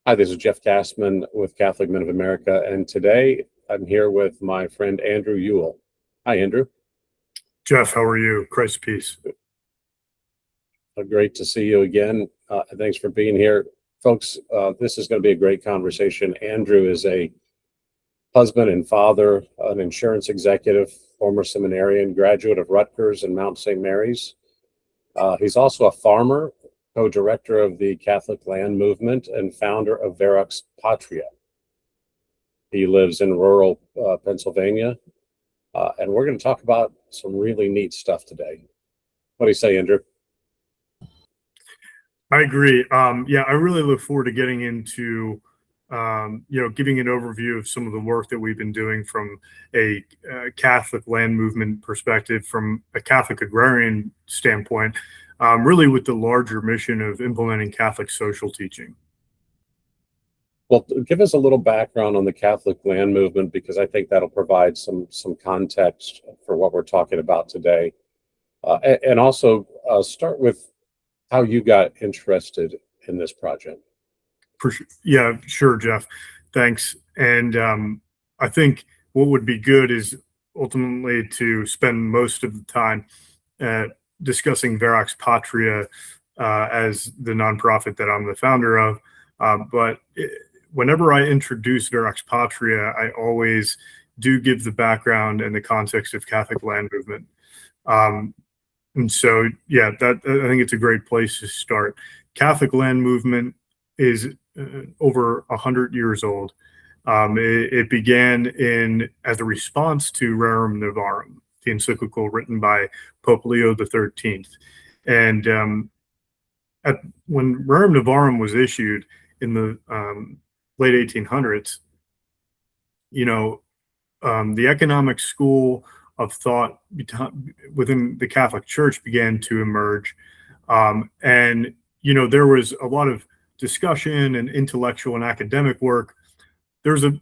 Hi, this is Jeff Cassman with Catholic Men of America, and today I'm here with my friend Andrew Ewell. Hi, Andrew. Jeff, how are you? Christ peace. Great to see you again. Thanks for being here. Folks, this is going to be a great conversation. Andrew is a husband and father, an insurance executive, former seminarian, graduate of Rutgers and Mount St. Mary's. He's also a farmer, co-director of the Catholic Land Movement, and founder of Verax Patria. He lives in rural Pennsylvania, and we're going to talk about some really neat stuff today. What do you say, Andrew? I agree. Yeah, I really look forward to getting into, giving an overview of some of the work that we've been doing from a Catholic land movement perspective, from a Catholic agrarian standpoint, really with the larger mission of implementing Catholic social teaching. Well, give us a little background on the Catholic land movement, because I think that'll provide some context for what we're talking about today. And also start with how you got interested in this project. Yeah, sure, Jeff. Thanks. And I think what would be good is ultimately to spend most of the time discussing Verax Patria as the nonprofit that I'm the founder of. But whenever I introduce Verax Patria, I always do give the background and the context of Catholic land movement. And so, yeah, I think it's a great place to start. Catholic land movement is over 100 years old. It began as a response to Rerum Novarum, the encyclical written by Pope Leo XIII. And when Rerum Novarum was issued in the late 1800s, the economic school of thought within the Catholic Church began to emerge. And there was a lot of discussion and intellectual and academic work. There's a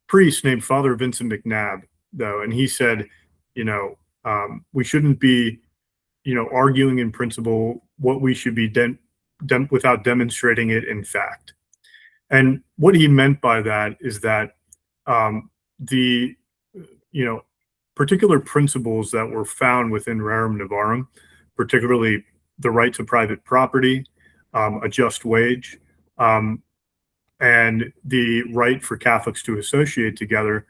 priest named Father Vincent McNabb, though, and he said, we shouldn't be, arguing in principle what we should be without demonstrating it in fact. And what he meant by that is that the particular principles that were found within Rerum Novarum, particularly the right to private property, a just wage, and the right for Catholics to associate together,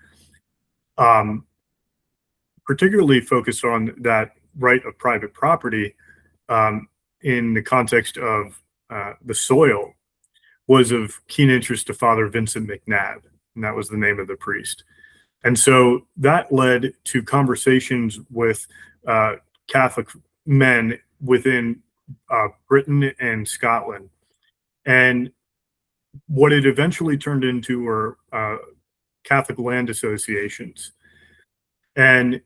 particularly focused on that right of private property in the context of the soil, was of keen interest to Father Vincent McNabb, and that was the name of the priest. And so that led to conversations with Catholic men within Britain and Scotland. And what it eventually turned into were Catholic land associations. And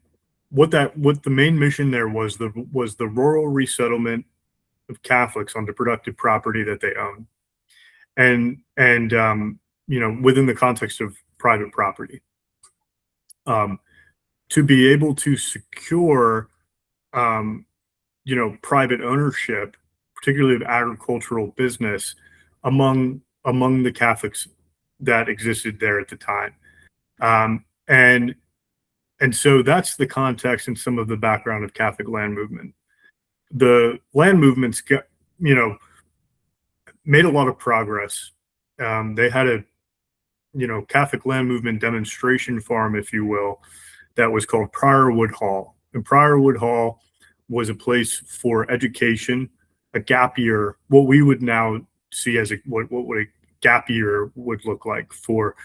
what the main mission there was the rural resettlement of Catholics onto productive property that they own. And within the context of private property. To be able to secure, private ownership, particularly of agricultural business, among the Catholics that existed there at the time, and so that's the context and some of the background of Catholic land movement. The land movements made a lot of progress. They had a Catholic land movement demonstration farm, if you will, that was called Priorwood Hall. And Priorwood Hall was a place for education, a gap year, what we would now see as what a gap year would look like for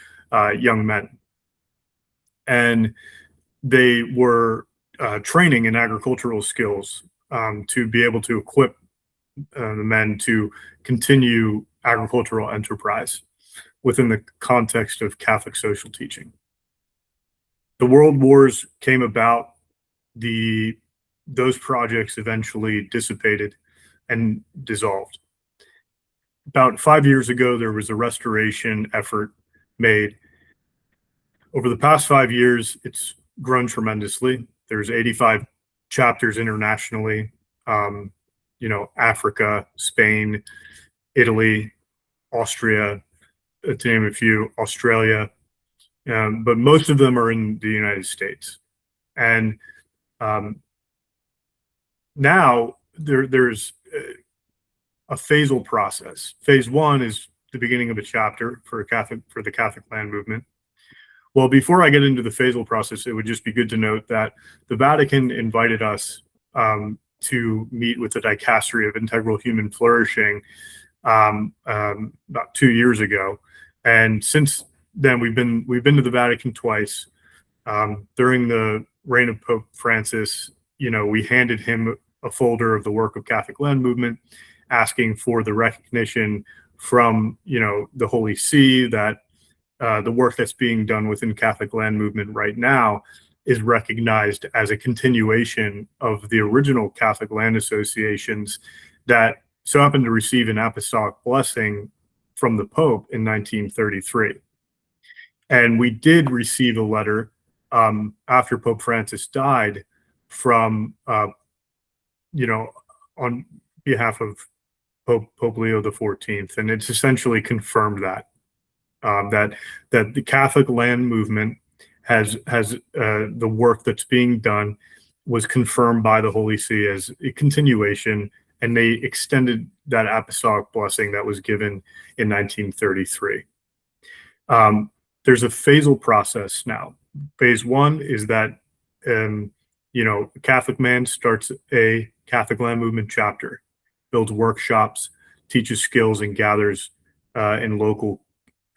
young men. And they were training in agricultural skills to be able to equip the men to continue agricultural enterprise within the context of Catholic social teaching. The world wars came about. Those projects eventually dissipated and dissolved. About 5 years ago, there was a restoration effort made. Over the past 5 years, it's grown tremendously. There's 85 chapters internationally, Africa, Spain, Italy, Austria, to name a few, Australia, but most of them are in the United States. And now there's a phasal process. Phase one is the beginning of a chapter for the Catholic land movement. Well, before I get into the phasal process, it would just be good to note that the Vatican invited us to meet with the Dicastery of Integral Human Flourishing about 2 years ago, and since then we've been to the Vatican twice. During the reign of Pope Francis, we handed him a folder of the work of Catholic land movement, asking for the recognition from the Holy See that the work that's being done within Catholic land movement right now is recognized as a continuation of the original Catholic land associations that so happened to receive an apostolic blessing from the Pope in 1933. And we did receive a letter after Pope Francis died from, on behalf of Pope Leo XIV, and it's essentially confirmed that the Catholic land movement has the work that's being done was confirmed by the Holy See as a continuation, and they extended that apostolic blessing that was given in 1933. There's a phasal process now. Phase one is that a Catholic man starts a Catholic land movement chapter, builds workshops, teaches skills, and gathers in local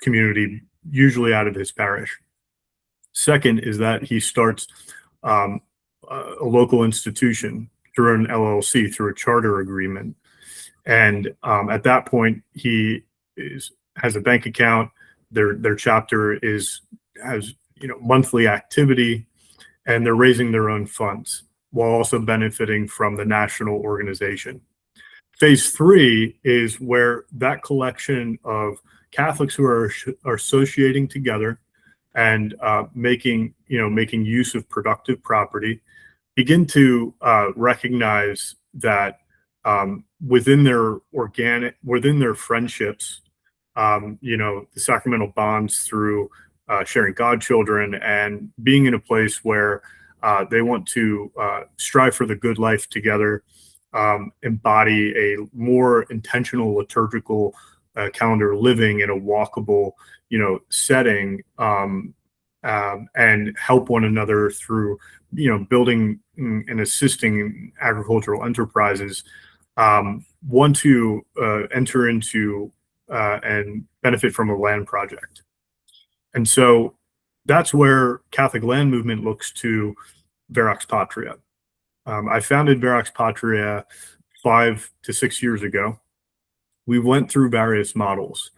community, usually out of his parish. Second is that he starts a local institution through an LLC, through a charter agreement. And at that point, he has a bank account. Their chapter has monthly activity, and they're raising their own funds while also benefiting from the national organization. Phase three is where that collection of Catholics who are associating together and making use of productive property begin to recognize that within their friendships, the sacramental bonds through sharing godchildren and being in a place where they want to strive for the good life together, embody a more intentional liturgical calendar living in a walkable, setting, and help one another through, building and assisting agricultural enterprises, want to enter into and benefit from a land project. And so that's where Catholic land movement looks to Verax Patria. I founded Verax Patria 5 to 6 years ago. We went through various models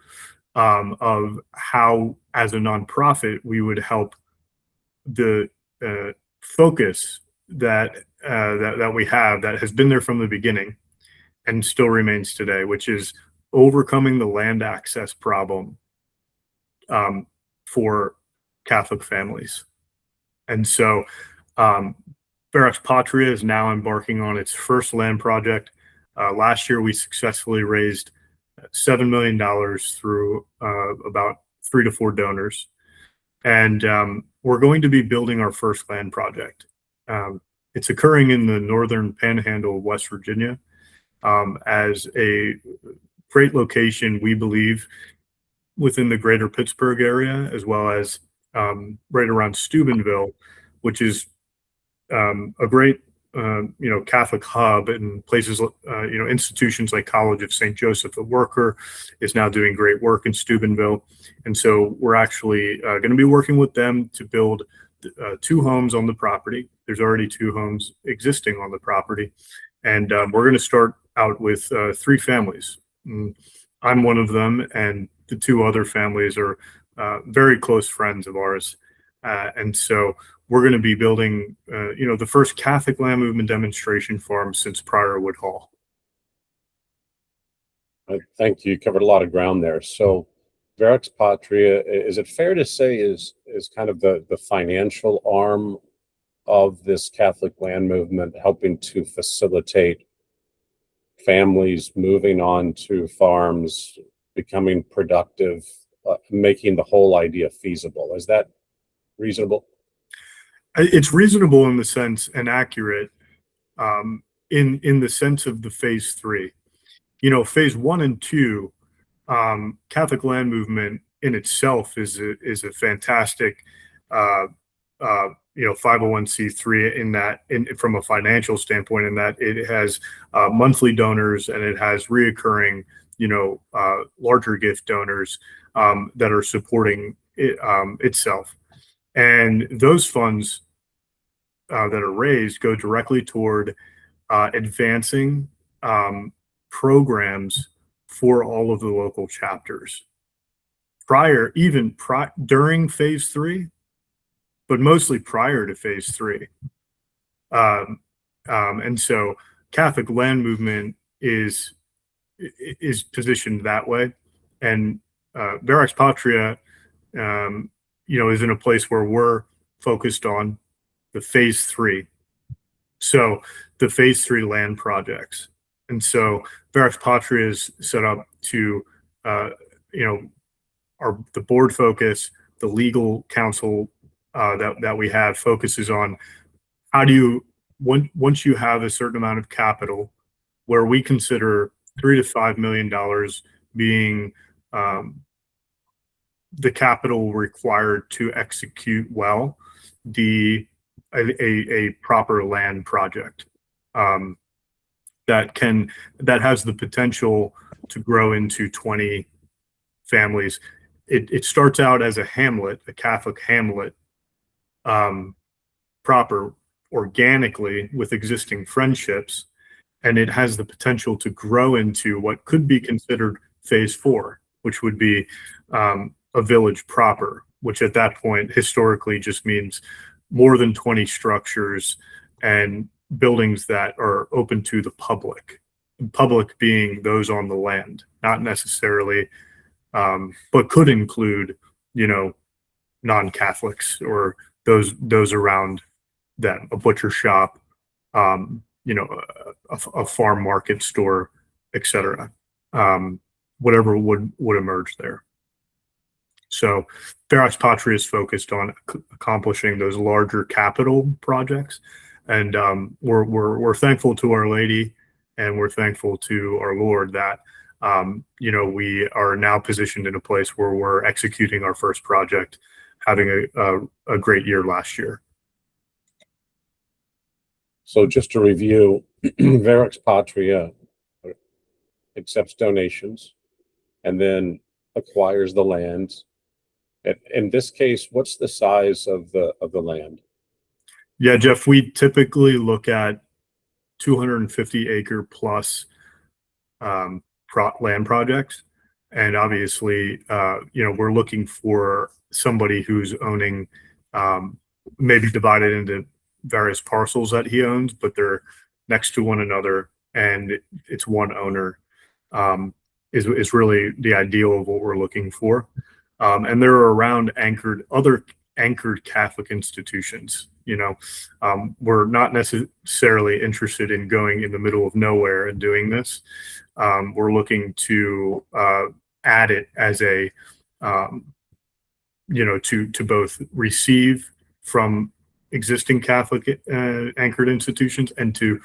of how, as a nonprofit, we would help the focus that we have, that has been there from the beginning and still remains today, which is overcoming the land access problem for Catholic families. And so Verax Patria is now embarking on its first land project. Last year, we successfully raised $7 million through about 3 to 4 donors. And we're going to be building our first land project. It's occurring in the northern panhandle of West Virginia as a great location, we believe, within the greater Pittsburgh area, as well as right around Steubenville, which is a great Catholic hub, and places, institutions like College of St. Joseph the Worker is now doing great work in Steubenville. And so we're actually going to be working with them to build 2 homes on the property. There's already 2 homes existing on the property. And we're going to start out with 3 families. I'm one of them, and the 2 other families are very close friends of ours. And so we're going to be building, the first Catholic land movement demonstration farm since Briarwood Hall. Thank you. You covered a lot of ground there. So Verax Patria, is it fair to say is kind of the financial arm of this Catholic land movement, helping to facilitate families moving on to farms, becoming productive making the whole idea feasible. Is that reasonable? It's reasonable in the sense and accurate in the sense of the phase three. Phase one and two, Catholic land movement in itself is a fantastic, 501c3 in that, from a financial standpoint, in that it has monthly donors and it has reoccurring, larger gift donors that are supporting it, itself. And those funds that are raised go directly toward advancing programs for all of the local chapters during phase three, but mostly prior to phase three. And so Catholic land movement is positioned that way. And Verax Patria, is in a place where we're focused on the phase three. So the phase three land projects. And so Verax Patria is set up to, the board focus, the legal counsel that we have focuses on how do you, once you have a certain amount of capital, where we consider $3 to $5 million being the capital required to execute well a proper land project that has the potential to grow into 20 families. It starts out as a hamlet, a Catholic hamlet, proper organically with existing friendships, and it has the potential to grow into what could be considered phase four, which would be a village proper, which at that point historically just means more than 20 structures and buildings that are open to the public being those on the land, not necessarily, but could include, non-Catholics or those around them, a butcher shop, a farm market store, etc. Whatever would emerge there. So Verax Patria is focused on accomplishing those larger capital projects, and we're thankful to Our Lady, and we're thankful to our Lord that we are now positioned in a place where we're executing our first project, having a great year last year. So just to review, Verax Patria accepts donations and then acquires the land. In this case, what's the size of the land? Yeah, Jeff, we typically look at 250 acre plus land projects. And obviously, we're looking for somebody who's owning, maybe divided into various parcels that he owns, but they're next to one another and it's one owner, is really the ideal of what we're looking for. And there are around other anchored Catholic institutions. We're not necessarily interested in going in the middle of nowhere and doing this. We're looking to add it as a, to both receive from existing Catholic anchored institutions and to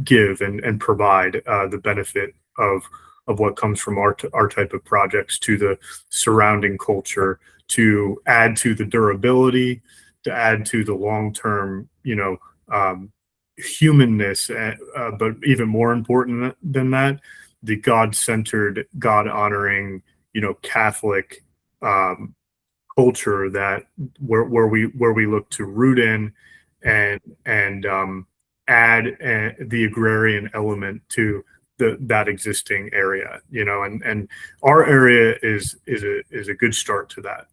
give and provide the benefit of what comes from our type of projects to the surrounding culture, to add to the durability, to add to the long-term, humanness, but even more important than that, the God-centered, God-honoring, Catholic culture that where we look to root in and add the agrarian element to that existing area, and our area is a good start to that.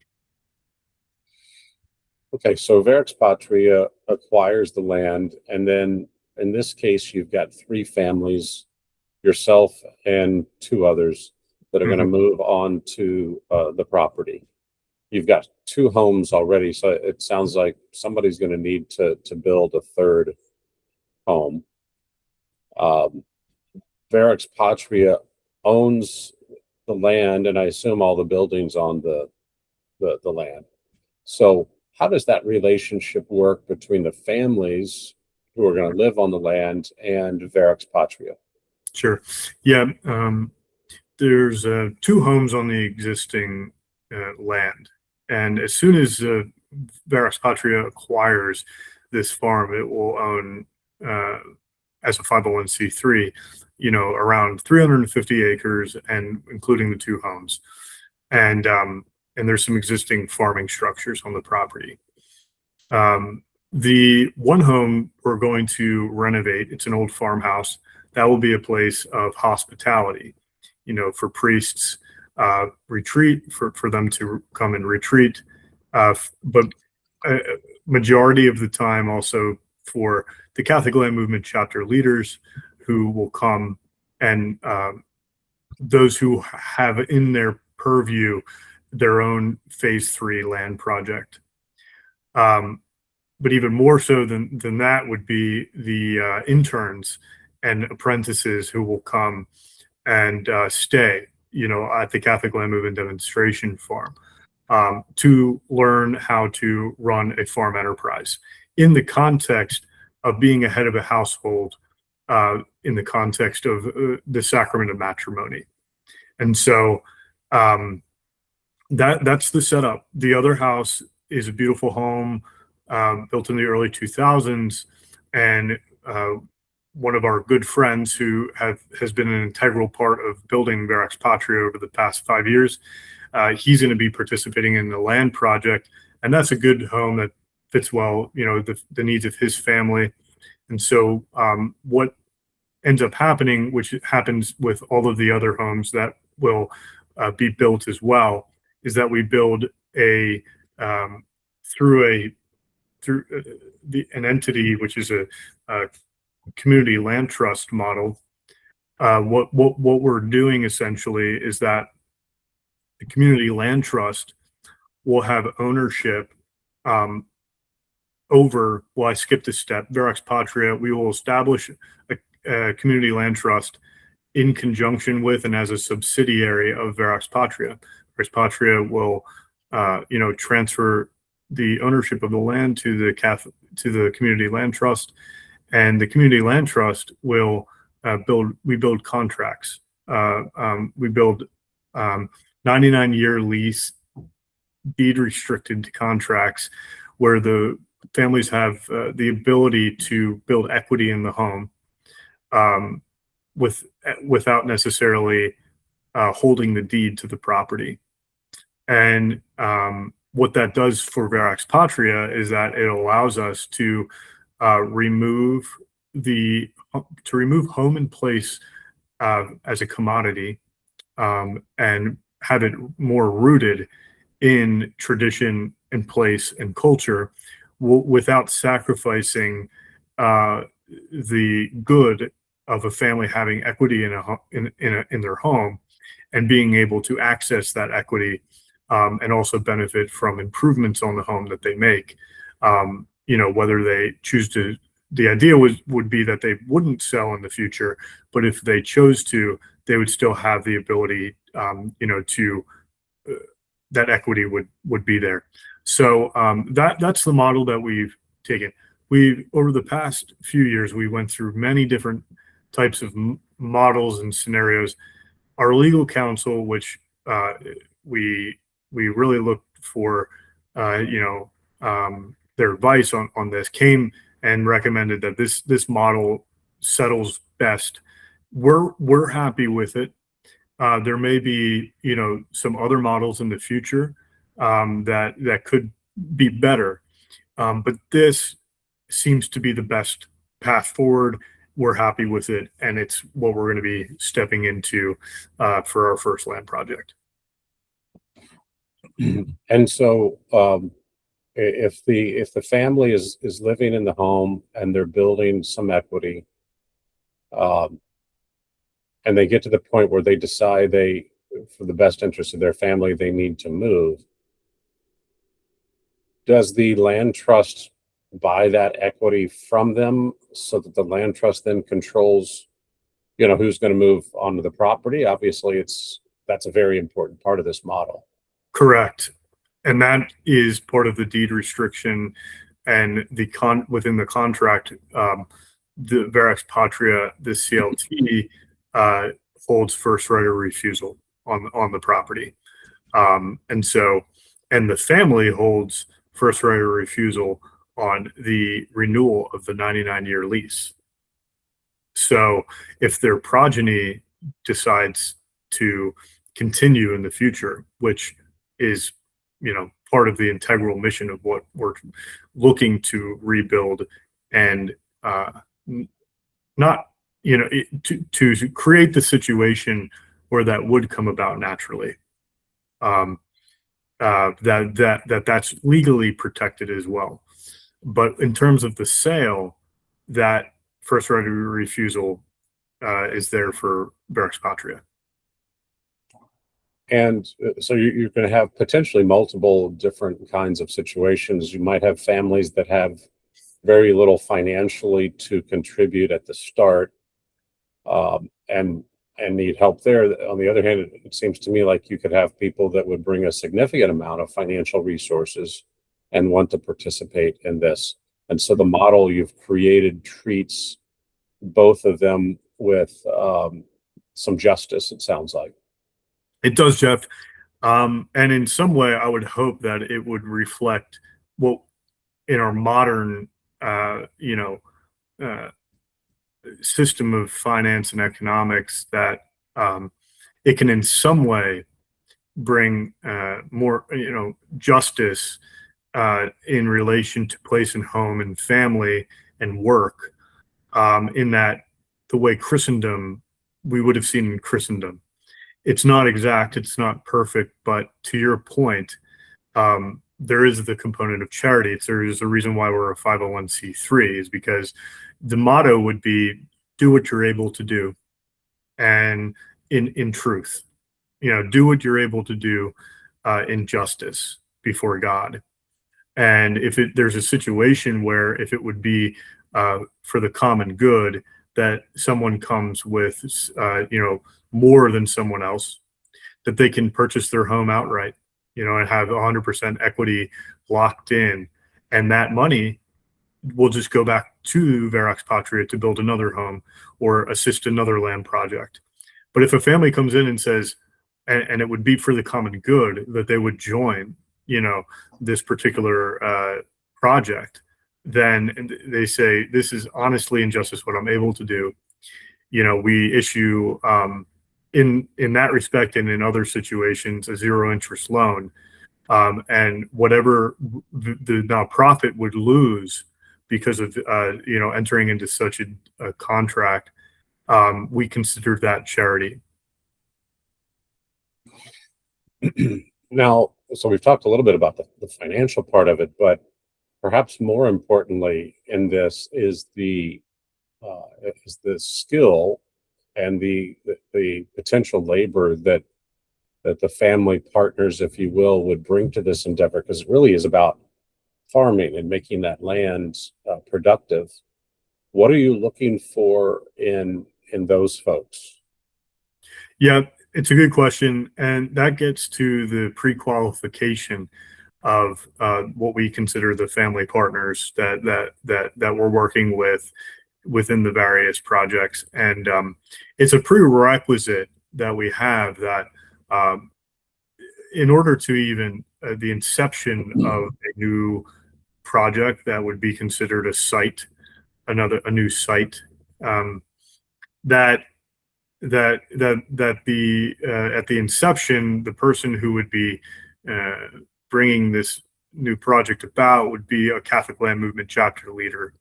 Okay, so Verax Patria acquires the land, and then in this case, you've got 3 families, yourself and 2 others that are going to move on to the property. You've got 2 homes already, so it sounds like somebody's going to need to build a 3rd home. Verax Patria owns the land, and I assume all the buildings on the land. So how does that relationship work between the families who are going to live on the land and Verax Patria? Sure. Yeah. There's 2 homes on the existing land. And as soon as Verax Patria acquires this farm, it will own, as a 501c3, around 350 acres, and including the 2 homes. And there's some existing farming structures on the property. The one home we're going to renovate, it's an old farmhouse. That will be a place of hospitality, for priests, retreat, for them to come and retreat, but majority of the time also for the Catholic Land Movement chapter leaders who will come, and those who have in their purview their own phase 3 land project. But even more so than that would be the interns and apprentices who will come and stay, at the Catholic Land Movement demonstration farm, to learn how to run a farm enterprise in the context of being a head of a household, in the context of the sacrament of matrimony. And so that's the setup. The other house is a beautiful home, built in the early 2000s, and one of our good friends who has been an integral part of building Verax Patria over the past 5 years. He's going to be participating in the land project, and that's a good home that fits well, the needs of his family. And so what ends up happening, which happens with all of the other homes that will be built as well, is that we build through an entity which is a community land trust model. What we're doing essentially is that the community land trust will have ownership over. Well, I skipped a step. Verax Patria, we will establish a community land trust in conjunction with and as a subsidiary of Verax Patria. Verax Patria will, transfer the ownership of the land to the community land trust, and the community land trust will build contracts. We build 99-year lease, deed restricted contracts, where the families have the ability to build equity in the home, without necessarily holding the deed to the property. And what that does for Verax Patria is that it allows us to remove home and place as a commodity, and have it more rooted in tradition and place and culture, without sacrificing the good of a family having equity in their home, and being able to access that equity, and also benefit from improvements on the home that they make. Whether they choose to, the idea would be that they wouldn't sell in the future, but if they chose to, they would still have the ability, that equity would be there. So that's the model that we've taken. Over the past few years, we went through many different types of models and scenarios. Our legal counsel, which we really looked for, their advice on this, came and recommended that this model settles best. We're happy with it. There may be some other models in the future that could be better, but this seems to be the best path forward. We're happy with it, and it's what we're going to be stepping into for our first land project. And so if the family is living in the home and they're building some equity, and they get to the point where they decide for the best interest of their family, they need to move, does the land trust buy that equity from them, so that the land trust then controls, who's going to move onto the property? Obviously, it's that's a very important part of this model. Correct. And that is part of the deed restriction and within the contract, the Verax Patria, the CLT, holds first right of refusal on the property. And the family holds first right of refusal on the renewal of the 99-year lease. So if their progeny decides to continue in the future, which is, part of the integral mission of what we're looking to rebuild, and not, to create the situation where that would come about naturally. That's legally protected as well. But in terms of the sale, that first right of refusal is there for Verax Patria. And so you're going to have potentially multiple different kinds of situations. You might have families that have very little financially to contribute at the start, and need help there. On the other hand, it seems to me like you could have people that would bring a significant amount of financial resources and want to participate in this. And so the model you've created treats both of them with some justice, it sounds like. It does, Jeff. And in some way, I would hope that it would reflect what in our modern, system of finance and economics, that it can in some way bring more, justice in relation to place and home and family and work, in that the way we would have seen in Christendom. It's not exact, it's not perfect, but to your point, there is the component of charity. There is a reason why we're a 501c3, is because the motto would be, do what you're able to do. And in truth, do what you're able to do in justice before God. And if there's a situation where, if it would be for the common good, that someone comes with, more than someone else, that they can purchase their home outright, and have 100% equity locked in. And that money will just go back to Verax Patria to build another home or assist another land project. But if a family comes in and says, and it would be for the common good, that they would join, this particular project, then they say, this is honestly and justice what I'm able to do. We issue, in that respect and in other situations, a zero interest loan, and whatever the nonprofit would lose because of entering into such a contract, we consider that charity. Now, so we've talked a little bit about the financial part of it, but perhaps more importantly in this is the skill and the potential labor that the family partners, if you will, would bring to this endeavor, because it really is about farming and making that land productive. What are you looking for in those folks? Yeah, it's a good question, and that gets to the pre-qualification of what we consider the family partners that we're working with within the various projects. And it's a prerequisite that we have that, in order to even the inception of a new project that would be considered a new site, that at the inception, the person who would be bringing this new project about would be a Catholic Land Movement chapter leader.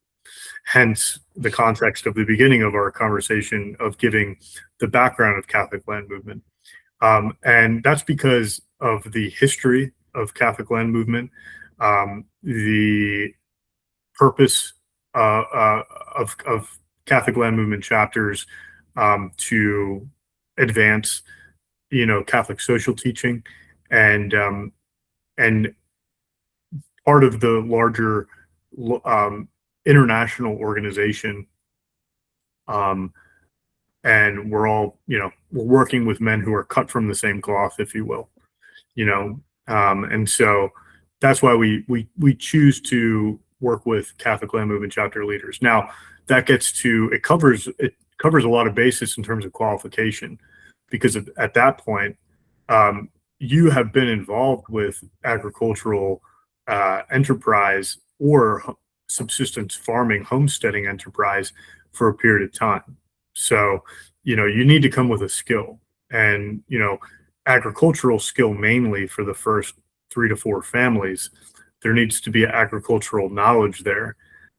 Hence the context of the beginning of our conversation of giving the background of Catholic Land Movement. And that's because of the history of Catholic Land Movement, the purpose of Catholic Land Movement chapters to advance, Catholic social teaching, and part of the larger international organization. And we're all, working with men who are cut from the same cloth, if you will, and so that's why we choose to work with Catholic Land Movement chapter leaders. Now that it covers a lot of basis in terms of qualification, because at that point, you have been involved with agricultural enterprise or subsistence farming, homesteading enterprise for a period of time. So, you need to come with a skill, and, agricultural skill mainly for the first 3 to 4 families. There needs to be agricultural knowledge there.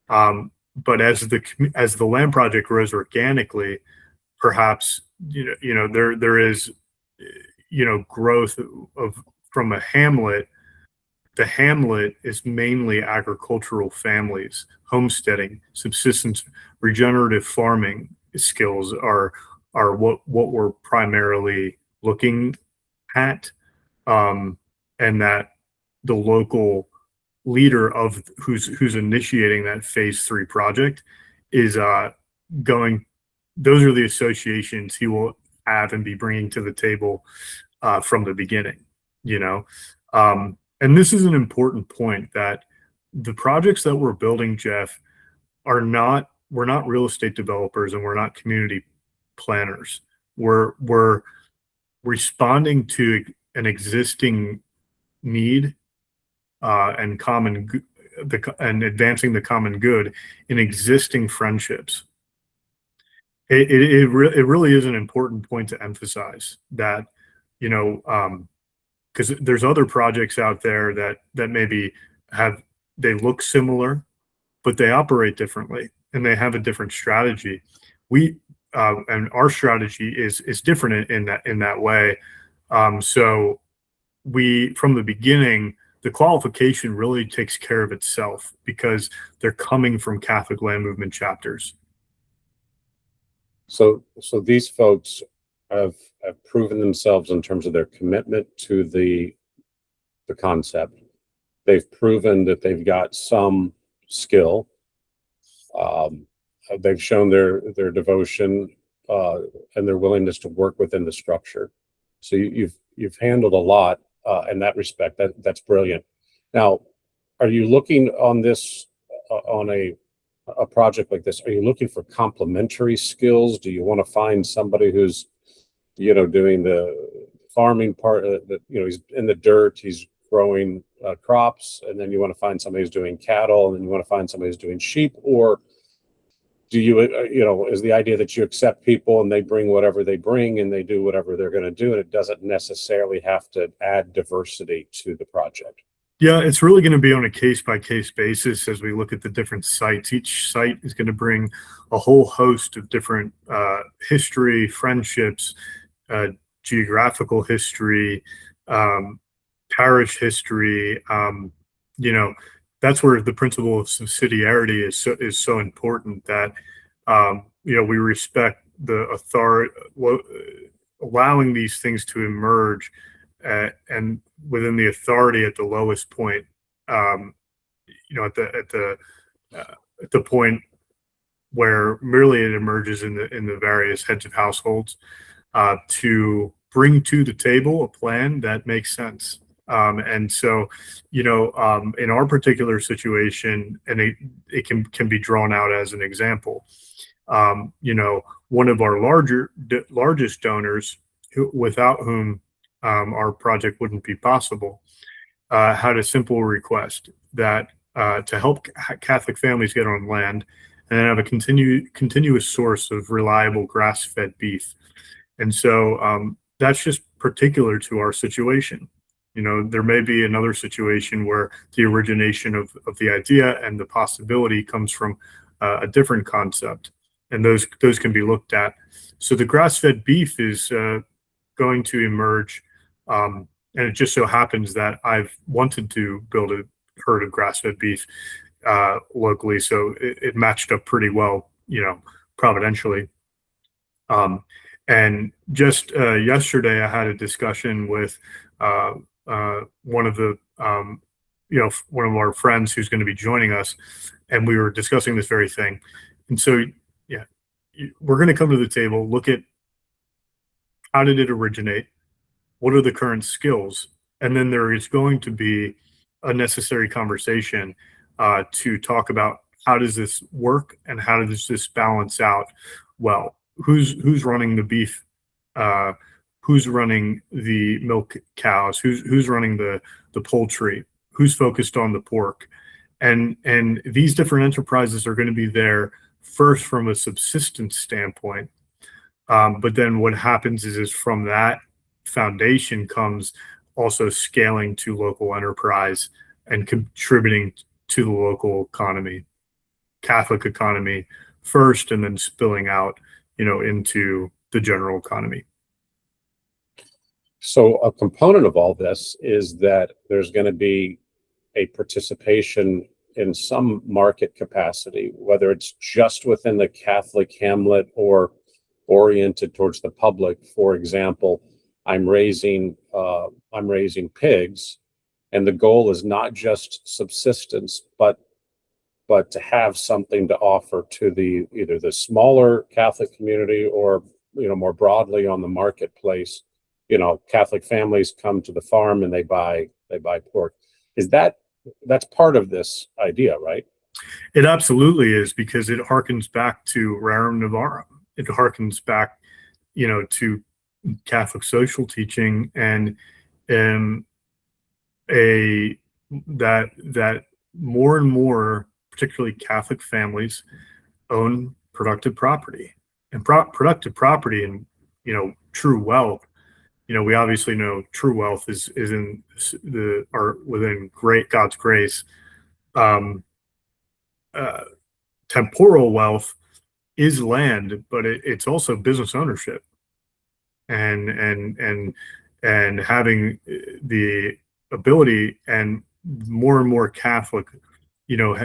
But as the land project grows organically, perhaps, there is, growth from a hamlet. The hamlet is mainly agricultural families, homesteading, subsistence, regenerative farming skills are what we're primarily looking at, and that the local leader of who's initiating that phase 3 project is going. Those are the associations he will have and be bringing to the table from the beginning. And this is an important point, that the projects that we're building, Jeff, we're not real estate developers, and we're not community planners. We're responding to an existing need and advancing the common good in existing friendships. It really is an important point to emphasize that, because there's other projects out there that maybe they look similar, but they operate differently and they have a different strategy. And our strategy is different in that way. So from the beginning, the qualification really takes care of itself, because they're coming from Catholic Land Movement chapters. So these folks have proven themselves in terms of their commitment to the concept. They've proven that they've got some skill. They've shown their devotion and their willingness to work within the structure. So you've handled a lot in that respect. That's brilliant. Now, are you looking on this on a project like this? Are you looking for complementary skills? Do you want to find somebody who's doing the farming part that he's in the dirt, he's growing crops, and then you want to find somebody who's doing cattle, and then you want to find somebody who's doing sheep? Or do you is the idea that you accept people and they bring whatever they bring and they do whatever they're going to do, and it doesn't necessarily have to add diversity to the project? Yeah, it's really going to be on a case-by-case basis as we look at the different sites. Each site is going to bring a whole host of different history, friendships, geographical history, parish history. That's where the principle of subsidiarity is so important, that we respect the authority, allowing these things to emerge, and within the authority at the lowest point, at the point where merely it emerges in the various heads of households, to bring to the table a plan that makes sense. And so, in our particular situation, and it can be drawn out as an example, one of our largest donors, without whom our project wouldn't be possible, had a simple request that to help Catholic families get on land and then have a continuous source of reliable grass-fed beef. And so that's just particular to our situation. There may be another situation where the origination of the idea and the possibility comes from a different concept, and those can be looked at. So the grass-fed beef is going to emerge, and it just so happens that I've wanted to build a herd of grass-fed beef locally, so it matched up pretty well, providentially. And just yesterday, I had a discussion with one of our friends who's going to be joining us, and we were discussing this very thing. And so, yeah, we're going to come to the table, look at how did it originate? What are the current skills? And then there is going to be a necessary conversation to talk about how does this work and how does this balance out well? Who's running the beef? Who's running the milk cows? Who's running the poultry? Who's focused on the pork? And these different enterprises are going to be there first from a subsistence standpoint. But then what happens is from that foundation comes also scaling to local enterprise and contributing to the local economy, Catholic economy first, and then spilling out, into the general economy. So a component of all this is that there's going to be a participation in some market capacity, whether it's just within the Catholic hamlet or oriented towards the public. For example, I'm raising pigs, and the goal is not just subsistence, but to have something to offer to either the smaller Catholic community or more broadly on the marketplace. Catholic families come to the farm and they buy pork. That's part of this idea, right? It absolutely is, because it harkens back to Rerum Novarum. It harkens back, to Catholic social teaching and that more and more, particularly Catholic families, own productive property, and productive property and true wealth. We obviously know true wealth is in within God's grace. Temporal wealth is land, but it's also business ownership, and having the ability, and more Catholic,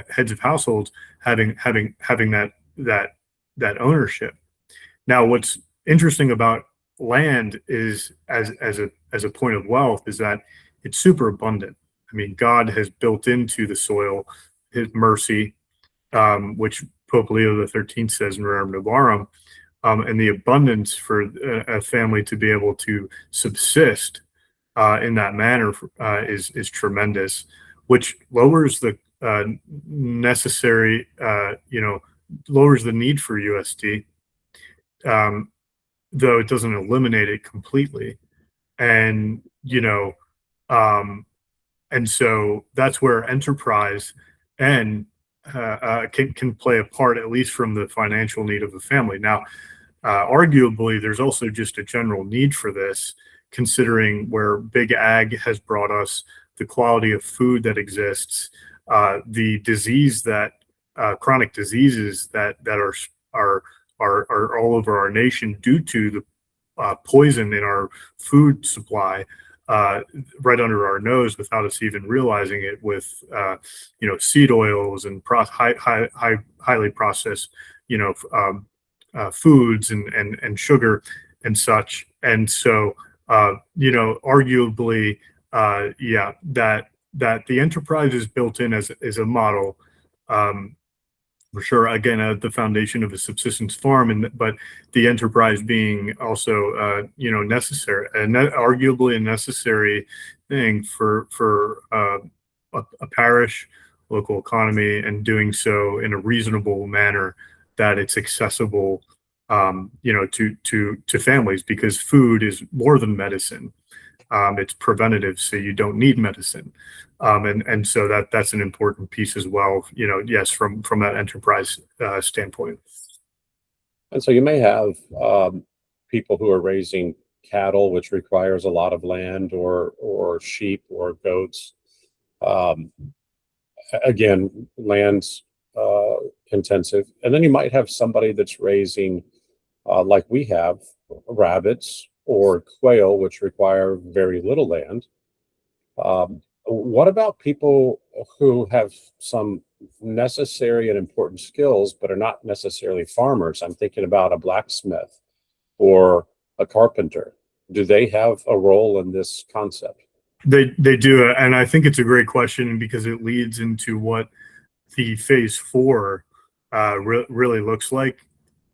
heads of households having that ownership. Now, what's interesting about land is as a point of wealth is that it's super abundant. I mean, God has built into the soil His mercy, which Pope Leo XIII says in Rerum Novarum, and the abundance for a family to be able to subsist in that manner is tremendous, which lowers the necessary, lowers the need for USD, though it doesn't eliminate it completely. And and so that's where enterprise and can play a part, at least from the financial need of the family. Now, arguably, there's also just a general need for this, considering where big ag has brought us, the quality of food that exists, the disease that chronic diseases that are all over our nation due to the poison in our food supply, right under our nose without us even realizing it, with seed oils and highly processed foods and sugar and such. And so arguably, that the enterprise is built in as a model, for sure, again, at the foundation of a subsistence farm, but the enterprise being also necessary, and arguably a necessary thing for a parish, local economy, and doing so in a reasonable manner that it's accessible to families, because food is more than medicine. It's preventative, so you don't need medicine, and so that's an important piece as well. Yes, from that enterprise standpoint. And so you may have people who are raising cattle, which requires a lot of land, or sheep or goats. Again, land's intensive, and then you might have somebody that's raising, like we have, rabbits or quail, which require very little land. What about people who have some necessary and important skills, but are not necessarily farmers? I'm thinking about a blacksmith or a carpenter. Do they have a role in this concept? They do, and I think it's a great question, because it leads into what the phase 4 really looks like.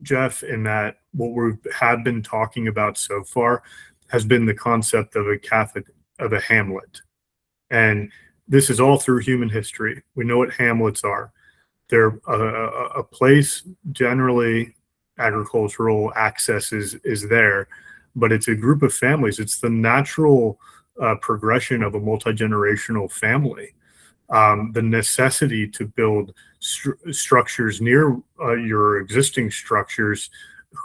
Jeff, in that what we have been talking about so far has been the concept of a hamlet. And this is all through human history. We know what hamlets are. They're a place, generally agricultural access is there, but it's a group of families. It's the natural progression of a multi-generational family. The necessity to build structures near your existing structures,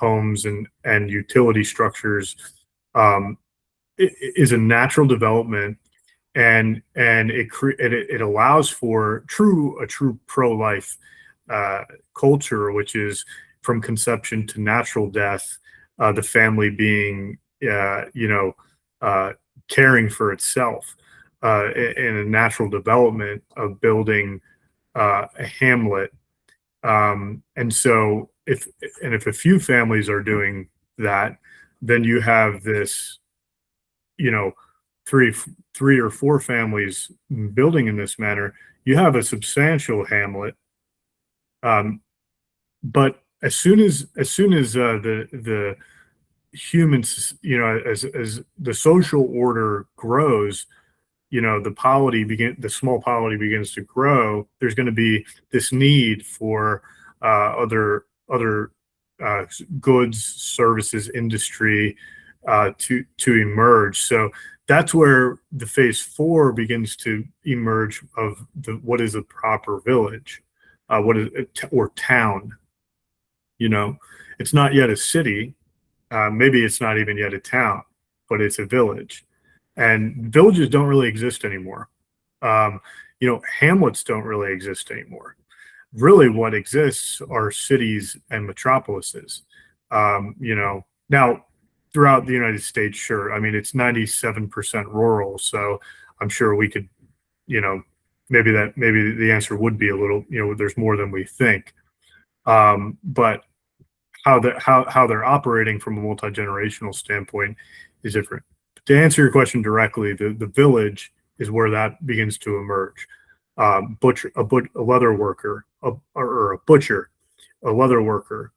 homes and utility structures, is a natural development, and it allows for a true pro-life culture, which is from conception to natural death, the family being caring for itself, in a natural development of building a hamlet. And so if a few families are doing that, then you have this, three or four families building in this manner. You have a substantial hamlet. But as soon as the humans, as the social order grows, the small polity begins to grow. There's going to be this need for other goods, services, industry to emerge. So that's where the phase 4 begins to emerge of what is a proper village, or town. It's not yet a city. Maybe it's not even yet a town, but it's a village. And villages don't really exist anymore. Hamlets don't really exist anymore. Really, what exists are cities and metropolises. Now throughout the United States, sure. I mean, it's 97% rural, so I'm sure we could, maybe the answer would be a little, there's more than we think. But how they're operating from a multi-generational standpoint is different. To answer your question directly, the village is where that begins to emerge. A leather worker, or a butcher, a leather worker.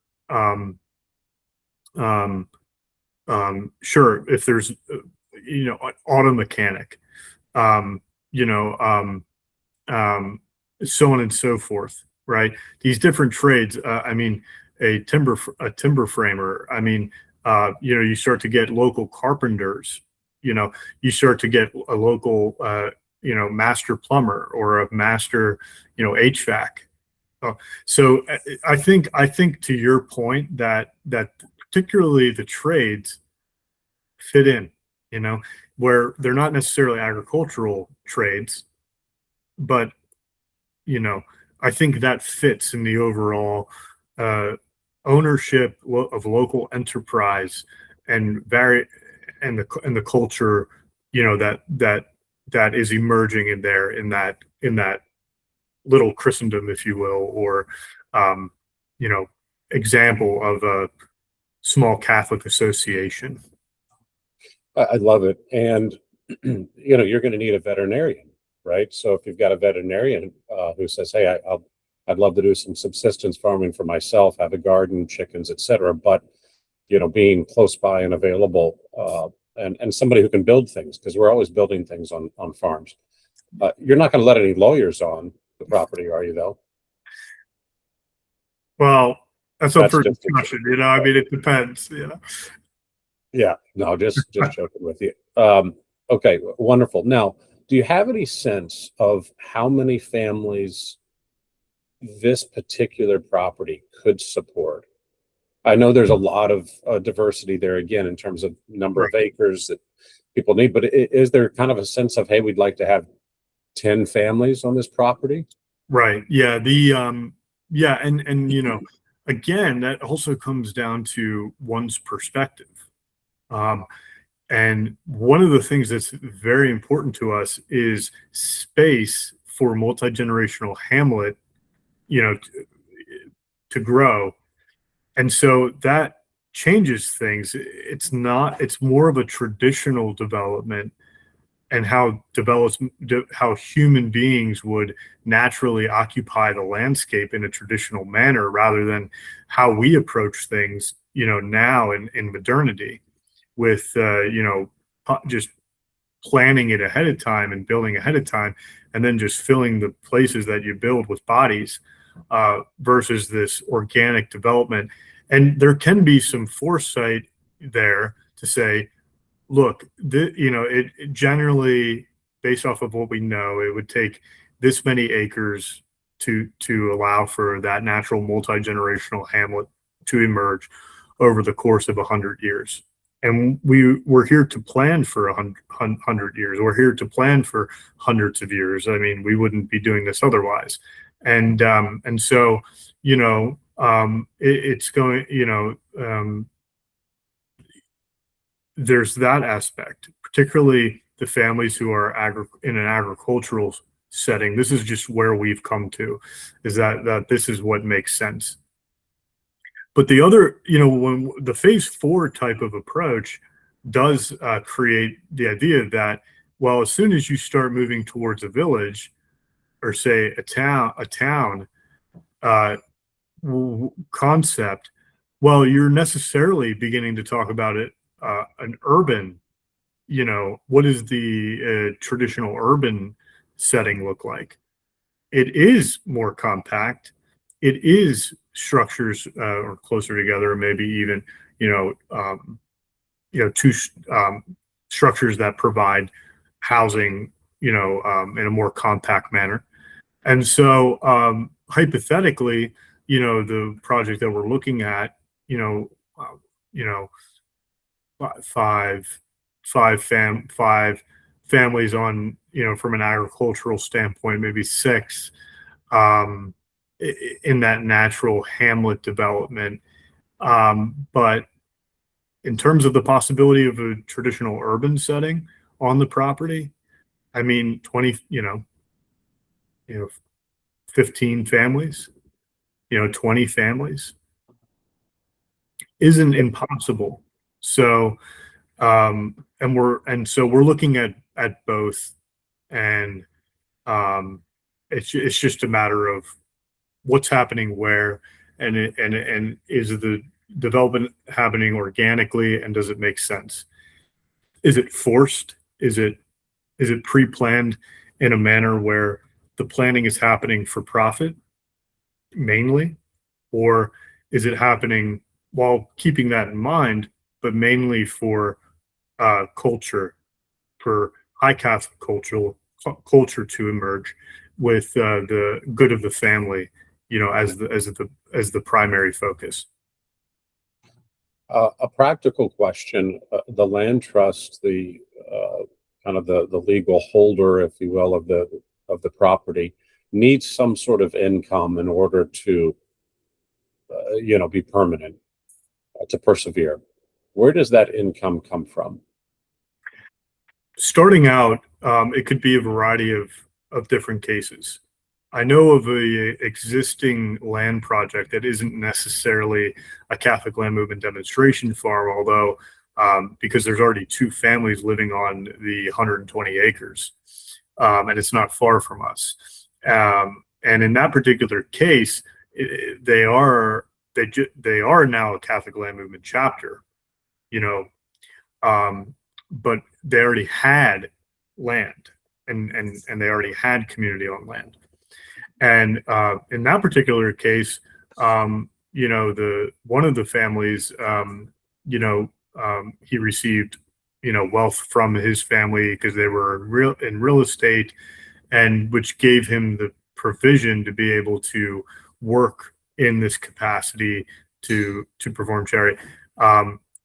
Sure, if there's, an auto mechanic, so on and so forth, right? These different trades. A timber framer. You start to get local carpenters. You start to get a local, master plumber, or a master, HVAC. So I think to your point that particularly the trades fit in, where they're not necessarily agricultural trades, but I think that fits in the overall ownership of local enterprise and the culture, that is emerging in that little Christendom, if you will, or example of a small Catholic association. I love it. And, you're going to need a veterinarian, right? So if you've got a veterinarian who says, hey, I'd love to do some subsistence farming for myself, have a garden, chickens, etc., but, being close by and available, and somebody who can build things, because we're always building things on farms. You're not going to let any lawyers on the property, are you, though? Well, that's up for discussion. It depends. Yeah, no, just joking with you. Okay, wonderful. Now, do you have any sense of how many families this particular property could support? I know there's a lot of diversity there, again, in terms of number of acres that people need, but is there kind of a sense of, hey, we'd like to have 10 families on this property? Right. Yeah. And again, that also comes down to one's perspective. And one of the things that's very important to us is space for multi-generational hamlet, to grow. And so that changes things. It's more of a traditional development. and how human beings would naturally occupy the landscape in a traditional manner rather than how we approach things, now in modernity with, just planning it ahead of time and building ahead of time, and then just filling the places that you build with bodies, versus this organic development. And there can be some foresight there to say, look, it generally, based off of what we know, it would take this many acres to allow for that natural multi-generational hamlet to emerge over the course of 100 years. And we're here to plan for 100 years. We're here to plan for hundreds of years. I mean, we wouldn't be doing this otherwise. And so, it's going, there's that aspect, particularly the families who are in an agricultural setting. This is just where we've come to, is that this is what makes sense. But the other, when the phase 4 type of approach does create the idea that, well, as soon as you start moving towards a village or say a town concept, well, you're necessarily beginning to talk about it, an urban, what does the traditional urban setting look like? It is more compact. It is structures or closer together, or maybe even, two structures that provide housing, in a more compact manner. And so, hypothetically, the project that we're looking at, five families on, from an agricultural standpoint, maybe 6, in that natural hamlet development. But in terms of the possibility of a traditional urban setting on the property, I mean, 15 families, 20 families isn't impossible. So, so we're looking at both, and it's just a matter of what's happening where, and is the development happening organically, and does it make sense? Is it forced? Is it pre-planned in a manner where the planning is happening for profit mainly, or is it happening while keeping that in mind, but mainly for culture, for high Catholic culture to emerge with the good of the family, as the primary focus. A practical question: the land trust, the kind of the legal holder, if you will, of the property, needs some sort of income in order to, be permanent, to persevere. Where does that income come from? Starting out, it could be a variety of different cases. I know of a existing land project that isn't necessarily a Catholic land movement demonstration farm, although because there's already 2 families living on the 120 acres, and it's not far from us. And in that particular case, they are now a Catholic land movement chapter, but they already had land, and they already had community on land. And in that particular case, one of the families, he received, wealth from his family because they were in real estate, and which gave him the provision to be able to work in this capacity to perform charity.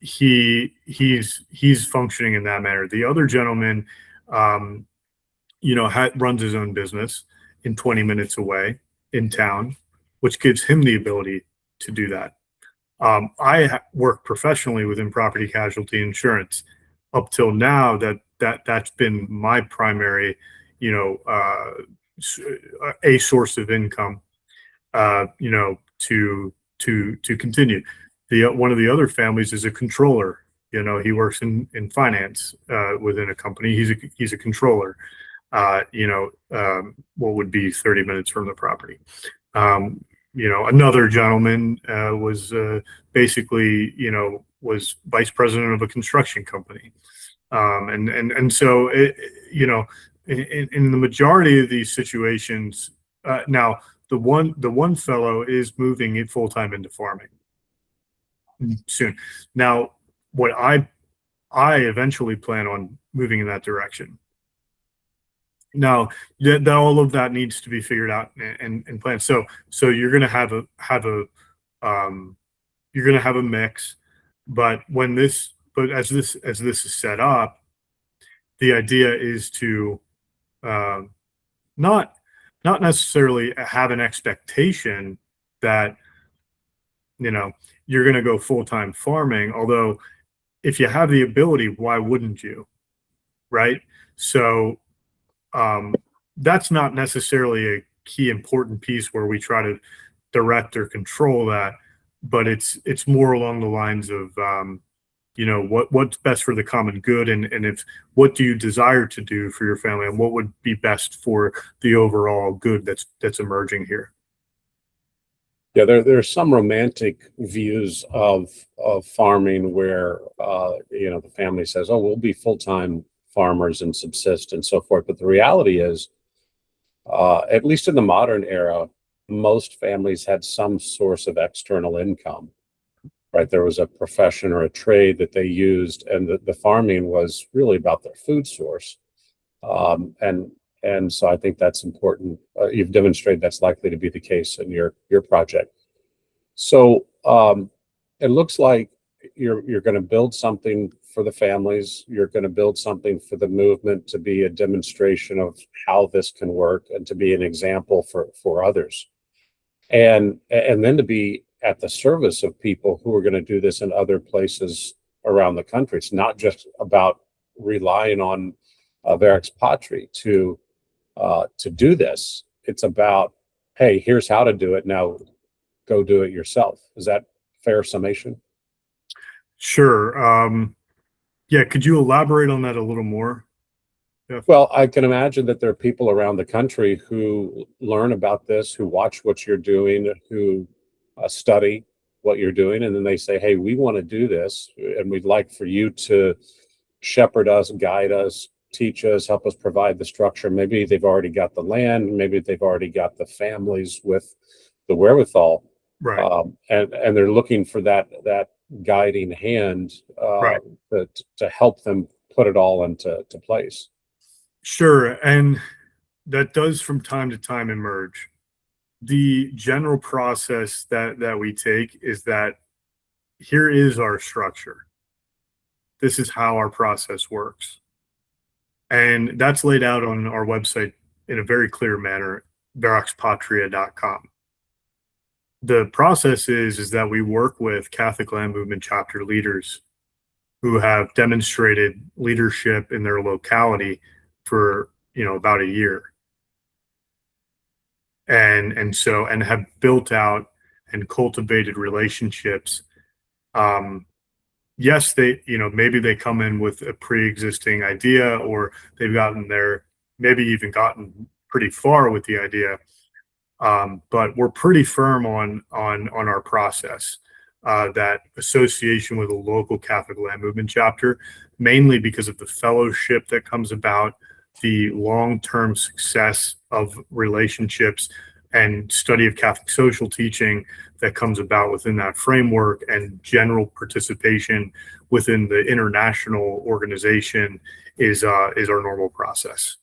He's functioning in that manner. The other gentleman, runs his own business in 20 minutes away in town, which gives him the ability to do that. I work professionally within property casualty insurance. Up till now, that's been my primary, a source of income, to continue. One of the other families is a controller He works in finance within a company. He's a controller. What would be 30 minutes from the property. Another gentleman was basically, was vice president of a construction company. And so, in the majority of these situations, now the one fellow is moving it full time into farming soon. Now, what I eventually plan on moving in that direction. Now, all of that needs to be figured out and planned. So you're going to have a mix, but as this is set up, the idea is to not necessarily have an expectation that you're going to go full-time farming. Although, if you have the ability, why wouldn't you? Right? So that's not necessarily a key important piece where we try to direct or control that, but it's more along the lines of what's best for the common good, and what do you desire to do for your family, and what would be best for the overall good that's emerging here. Yeah, there's some romantic views of farming where the family says, "Oh, we'll be full-time farmers and subsist and so forth." But the reality is, at least in the modern era, most families had some source of external income, right? There was a profession or a trade that they used, and the farming was really about their food source. And so I think that's important. You've demonstrated that's likely to be the case in your project. So it looks like you're going to build something for the families. You're going to build something for the movement to be a demonstration of how this can work and to be an example for others. And then to be at the service of people who are going to do this in other places around the country. It's not just about relying on Verax Patria to do this. It's about, hey, here's how to do it. Now go do it yourself. Is that fair summation? Sure. Yeah. Could you elaborate on that a little more? Yeah. Well, I can imagine that there are people around the country who learn about this, who watch what you're doing, who study what you're doing, and then they say, hey, we want to do this, and we'd like for you to shepherd us, guide us, teach us, help us provide the structure. Maybe they've already got the land, maybe they've already got the families with the wherewithal, right? And they're looking for that guiding hand Right. to help them put it all into place. Sure, and that does from time to time emerge. The general process that we take is that here is our structure. This is how our process works. And that's laid out on our website in a very clear manner, veraxpatria.com. The process is that we work with Catholic Land Movement chapter leaders who have demonstrated leadership in their locality for about a year. And have built out and cultivated relationships. Yes, maybe they come in with a pre-existing idea, or they've maybe even gotten pretty far with the idea. But we're pretty firm on our process, that association with a local Catholic Land Movement chapter, mainly because of the fellowship that comes about, the long-term success of relationships and study of Catholic social teaching that comes about within that framework, and general participation within the international organization is our normal process.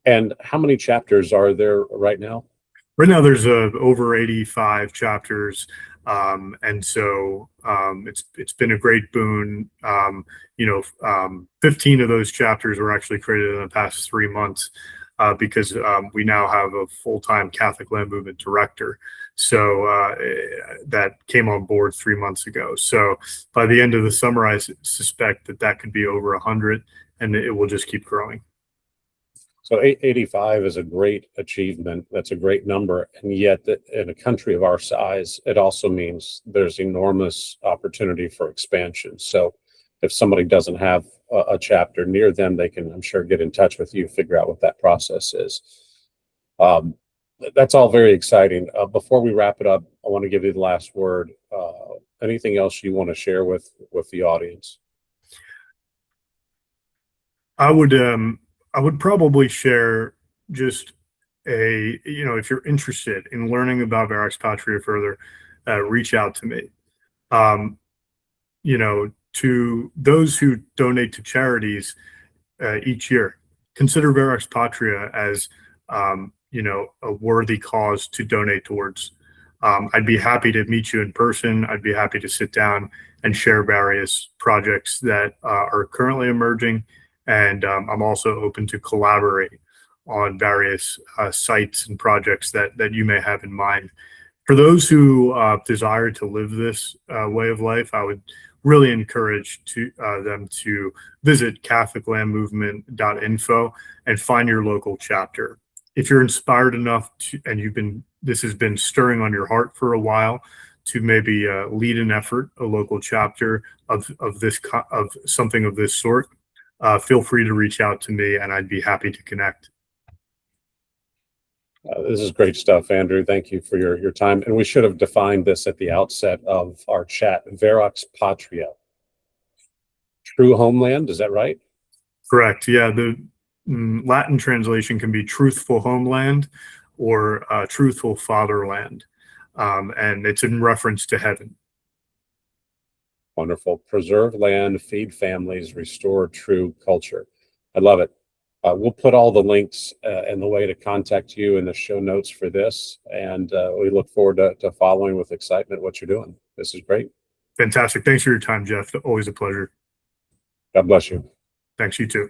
And how many chapters are there right now? Right now, there's over 85 chapters, and so it's been a great boon. 15 of those chapters were actually created in the past 3 months, because we now have a full-time Catholic Land Movement director. So that came on board 3 months ago. So by the end of the summer, I suspect that could be over 100, and it will just keep growing. So 85 is a great achievement. That's a great number. And yet in a country of our size, it also means there's enormous opportunity for expansion. So if somebody doesn't have a chapter near them, they can, I'm sure, get in touch with you, figure out what that process is. That's all very exciting. Before we wrap it up, I want to give you the last word. Anything else you want to share with the audience? I would probably share just if you're interested in learning about Verax Patria further, reach out to me. To those who donate to charities each year, consider Verax Patria as a worthy cause to donate towards. I'd be happy to meet you in person. I'd be happy to sit down and share various projects that are currently emerging. And I'm also open to collaborate on various sites and projects that you may have in mind. For those who desire to live this way of life, I would really encourage them to visit catholiclandmovement.info and find your local chapter. If you're inspired enough and this has been stirring on your heart for a while, to maybe lead an effort, a local chapter of something of this sort, feel free to reach out to me and I'd be happy to connect. This is great stuff, Andrew. Thank you for your time. And we should have defined this at the outset of our chat. Verax Patria, true homeland. Is that right? Correct. Yeah. The Latin translation can be truthful homeland or truthful fatherland. And it's in reference to heaven. Wonderful. Preserve land, feed families, restore true culture. I love it. We'll put all the links and the way to contact you in the show notes for this. And we look forward to following with excitement what you're doing. This is great. Fantastic. Thanks for your time, Jeff. Always a pleasure. God bless you. Thanks. You too.